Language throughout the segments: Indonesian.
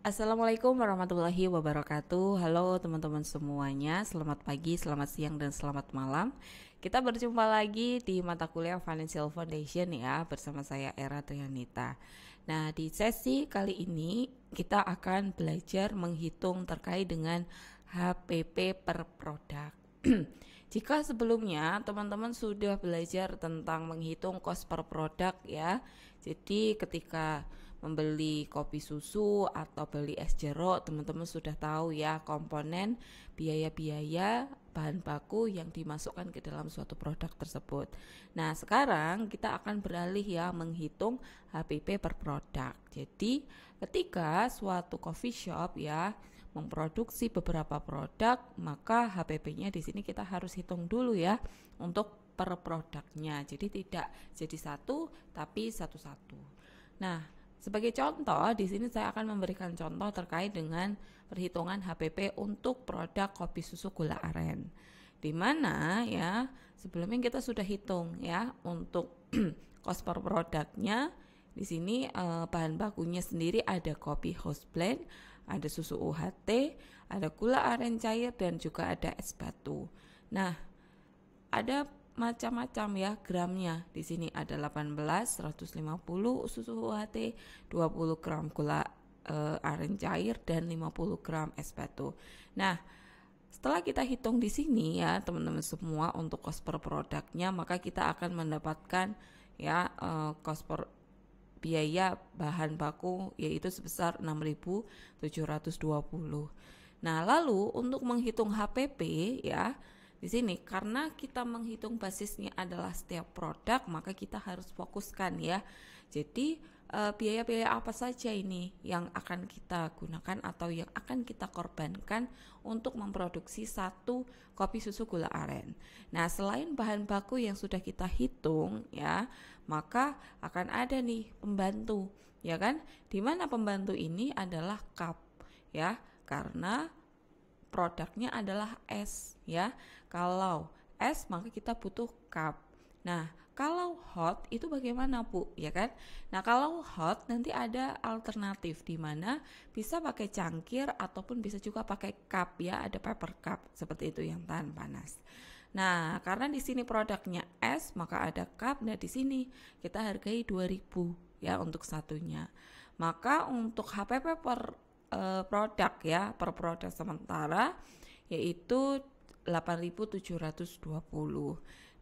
Assalamualaikum warahmatullahi wabarakatuh. Halo teman-teman semuanya, selamat pagi, selamat siang, dan selamat malam. Kita berjumpa lagi di mata kuliah Financial Foundation ya, bersama saya Era Trianita. Nah, di sesi kali ini kita akan belajar menghitung terkait dengan HPP per produk. Jika sebelumnya teman-teman sudah belajar tentang menghitung cost per produk ya, jadi ketika membeli kopi susu atau beli es jeruk, teman-teman sudah tahu ya komponen biaya-biaya bahan baku yang dimasukkan ke dalam suatu produk tersebut. Nah, sekarang kita akan beralih ya menghitung HPP per produk. Jadi, ketika suatu coffee shop ya memproduksi beberapa produk, maka HPP-nya di sini kita harus hitung dulu ya untuk per produknya. Jadi tidak jadi satu tapi satu-satu. Nah, sebagai contoh, di sini saya akan memberikan contoh terkait dengan perhitungan HPP untuk produk kopi susu gula aren. Di mana ya, sebelumnya kita sudah hitung ya untuk cost per produknya. Di sini bahan bakunya sendiri ada kopi house blend, ada susu UHT, ada gula aren cair, dan juga ada es batu. Nah, ada macam-macam ya gramnya. Di sini ada 18, 150 susu UHT, 20 gram gula aren cair, dan 50 gram es batu. Nah, setelah kita hitung di sini ya teman-teman semua untuk cost per produknya, maka kita akan mendapatkan ya cost per biaya bahan baku yaitu sebesar 6.720. Nah, lalu untuk menghitung HPP ya, di sini karena kita menghitung basisnya adalah setiap produk, maka kita harus fokuskan ya. Jadi biaya-biaya apa saja ini yang akan kita gunakan atau yang akan kita korbankan untuk memproduksi satu kopi susu gula aren. Nah, selain bahan baku yang sudah kita hitung ya, maka akan ada nih pembantu ya kan, dimana pembantu ini adalah cup ya, karena produknya adalah es ya. Kalau es maka kita butuh cup. Nah, kalau hot itu bagaimana Bu? Ya kan? Nah, kalau hot nanti ada alternatif di mana bisa pakai cangkir ataupun bisa juga pakai cup ya, ada paper cup seperti itu yang tahan panas. Nah, karena di sini produknya es, maka ada cup. Nah, di sini kita hargai 2.000 ya untuk satunya. Maka untuk HPP per produk ya, per produk sementara yaitu 8.720.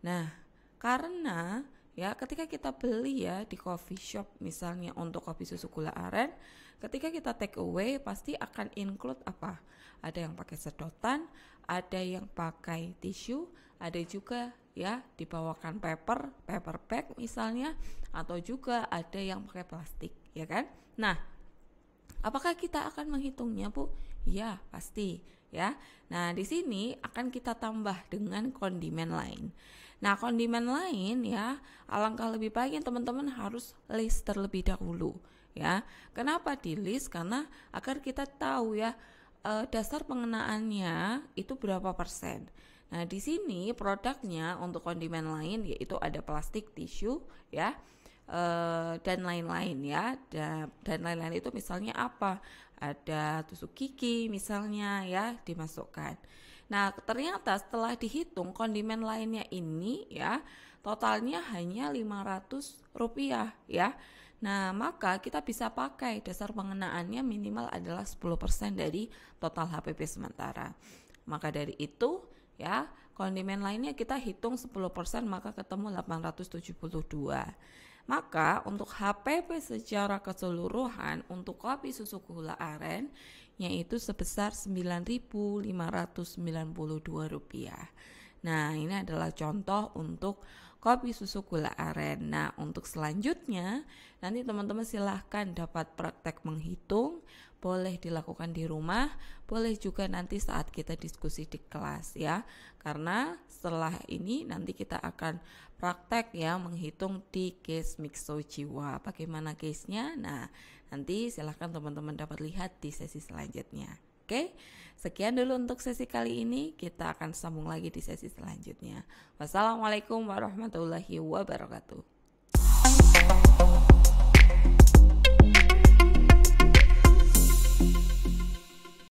Nah, karena ya ketika kita beli ya di coffee shop misalnya untuk kopi susu gula aren, ketika kita take away pasti akan include apa? Ada yang pakai sedotan, ada yang pakai tisu, ada juga ya dibawakan paper bag misalnya, atau juga ada yang pakai plastik ya kan. Nah, apakah kita akan menghitungnya Bu? Ya, pasti ya. Nah, di sini akan kita tambah dengan kondimen lain. Nah, kondimen lain ya, alangkah lebih baiknya teman-teman harus list terlebih dahulu ya. Kenapa di list? Karena agar kita tahu ya dasar pengenaannya itu berapa persen. Nah, di sini produknya untuk kondimen lain yaitu ada plastik, tisu ya, dan lain-lain ya. Dan lain-lain itu misalnya apa? Ada tusuk gigi misalnya ya dimasukkan. Nah, ternyata setelah dihitung kondimen lainnya ini ya totalnya hanya Rp500 ya. Nah, maka kita bisa pakai dasar pengenaannya minimal adalah 10% dari total HPP sementara. Maka dari itu ya, kondimen lainnya kita hitung 10%, maka ketemu 872. Maka untuk HPP secara keseluruhan untuk kopi susu gula aren yaitu sebesar Rp9.592. Nah, ini adalah contoh untuk kopi susu gula aren. Nah, untuk selanjutnya nanti teman-teman silahkan dapat praktek menghitung, boleh dilakukan di rumah, boleh juga nanti saat kita diskusi di kelas ya. Karena setelah ini nanti kita akan praktek ya menghitung di case Mixo Jiwa. Bagaimana case-nya? Nah, nanti silahkan teman-teman dapat lihat di sesi selanjutnya. Oke, sekian dulu untuk sesi kali ini. Kita akan sambung lagi di sesi selanjutnya. Wassalamualaikum warahmatullahi wabarakatuh.